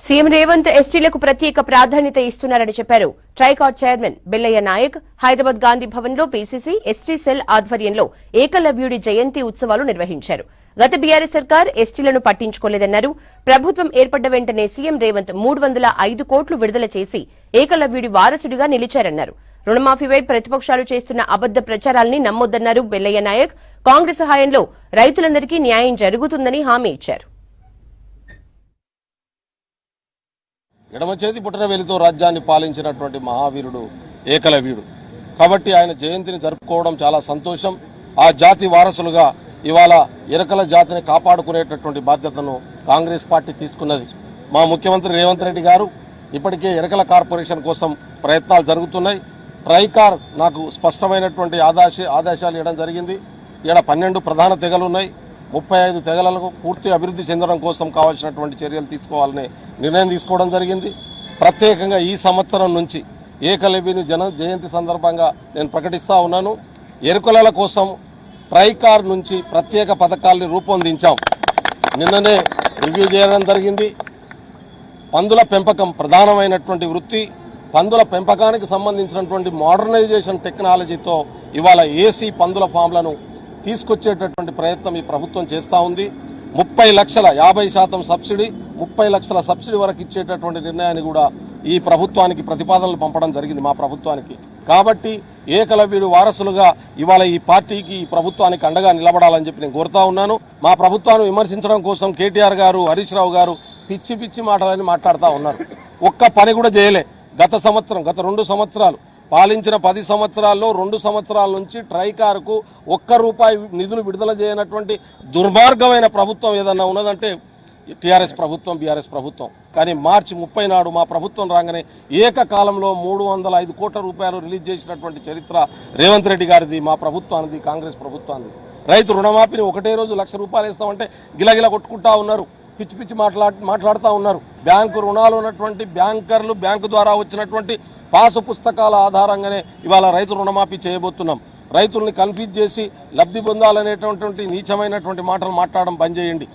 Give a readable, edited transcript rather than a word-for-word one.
CM Revanth ఎస్టీలకు ప్రత్యేక ప్రాధాన్యత ఇస్తున్నారని చెప్పారు. ట్రైకాట్ చైర్మన్ బెల్లయ్య నాయక్ హైదరాబాద్ గాంధీ భవన్ లో పీసీసీ ఎస్టీ సెల్ ఆధ్వర్యంలో ఏకలవ్యుడి జయంతి ఉత్సవాలు నిర్వహించారు. గత బీఆర్ఎస్ సర్కార్ ఎస్టీలను పట్టించుకోలేదన్నారు. ప్రభుత్వం ఏర్పడ్డ వెంటనే సీఎం రేవంత్ 305 కోట్లు విడుదల చేసి ఏకలవ్యుడి వారసుడిగా నిలిచారన్నారు. రుణమాఫీపై ప్రతిపక్షాలు చేస్తున్న అబద్ద ప్రచారాల్ని నమ్మొద్దన్నారు బెల్లయ్య నాయక్. కాంగ్రెస్ హయాంలో రైతులందరికీ న్యాయం జరుగుతుందని హామీ ఇచ్చారు. ఎడమ చేతి పుట్టనవేలితో రాజ్యాన్ని పాలించినటువంటి మహావీరుడు ఏకలవ్యుడు. కాబట్టి ఆయన జయంతిని జరుపుకోవడం చాలా సంతోషం. ఆ జాతి వారసులుగా ఇవాళ ఎరకల జాతిని కాపాడుకునేటటువంటి బాధ్యతను కాంగ్రెస్ పార్టీ తీసుకున్నది. మా ముఖ్యమంత్రి రేవంత్ రెడ్డి గారు ఇప్పటికే ఎరకల కార్పొరేషన్ కోసం ప్రయత్నాలు జరుగుతున్నాయి. ట్రైకార్ నాకు స్పష్టమైనటువంటి ఆదేశాలు ఇవ్వడం జరిగింది. ఇక్కడ 12 ప్రధాన తెగలున్నాయి. 35 తెగలకు పూర్తి అభివృద్ధి చెందడం కోసం కావాల్సినటువంటి చర్యలు తీసుకోవాలనే నిర్ణయం తీసుకోవడం జరిగింది. ప్రత్యేకంగా ఈ సంవత్సరం నుంచి ఏకలవ్యుని జయంతి సందర్భంగా నేను ప్రకటిస్తా ఉన్నాను. ఎరుకల కోసం ట్రైకార్ నుంచి ప్రత్యేక పథకాల్ని రూపొందించాం. నిన్ననే రివ్యూ చేయడం జరిగింది. పందుల పెంపకం ప్రధానమైనటువంటి వృత్తి. పందుల పెంపకానికి సంబంధించినటువంటి మోడర్నైజేషన్ టెక్నాలజీతో ఇవాళ ఏసీ పందుల ఫామ్లను తీసుకొచ్చేటటువంటి ప్రయత్నం ఈ ప్రభుత్వం చేస్తూ ఉంది. 30 లక్షల 50% సబ్సిడీ, 30 లక్షల సబ్సిడీ వరకు ఇచ్చేటటువంటి నిర్ణయాన్ని కూడా ఈ ప్రభుత్వానికి ప్రతిపాదనలు పంపడం జరిగింది, మా ప్రభుత్వానికి. కాబట్టి ఏకలవ్యుడు వారసులుగా ఇవాళ ఈ పార్టీకి ఈ ప్రభుత్వానికి అండగా నిలబడాలని చెప్పి నేను కోరుతా ఉన్నాను. మా ప్రభుత్వాన్ని విమర్శించడం కోసం కేటీఆర్ గారు, హరీష్ రావు గారు పిచ్చి పిచ్చి మాటలని మాట్లాడుతూ ఉన్నారు. ఒక్క పని కూడా చేయలే. గత 2 సంవత్సరాలు పాలించిన 10 సంవత్సరాల్లో 2 సంవత్సరాల నుంచి ట్రైకార్కు ₹1 నిధులు విడుదల చేయనటువంటి దుర్మార్గమైన ప్రభుత్వం ఏదన్నా ఉన్నదంటే టీఆర్ఎస్ ప్రభుత్వం, బీఆర్ఎస్ ప్రభుత్వం. కానీ మార్చి 30 నాడు మా ప్రభుత్వం రాగానే ఏకకాలంలో ₹305 కోట్ల రిలీజ్ చేసినటువంటి చరిత్ర రేవంత్ రెడ్డి గారిది, మా ప్రభుత్వానికి, కాంగ్రెస్ ప్రభుత్వానికి. రైతు రుణమాఫీని ఒకటే రోజు ₹1,00,000 వేస్తామంటే గిలగిల కొట్టుకుంటా ఉన్నారు, పిచ్చి పిచ్చి మాట్లాడుతూ ఉన్నారు. బ్యాంకు రుణాలు ఉన్నటువంటి బ్యాంకర్లు, బ్యాంకు ద్వారా వచ్చినటువంటి పాసు పుస్తకాల ఆధారంగానే ఇవాళ రైతు రుణమాఫీ చేయబోతున్నాం. రైతుల్ని కన్ఫ్యూజ్ చేసి లబ్ధి పొందాలనేటువంటి నీచమైనటువంటి మాటలు మాట్లాడడం బంద్ చేయండి.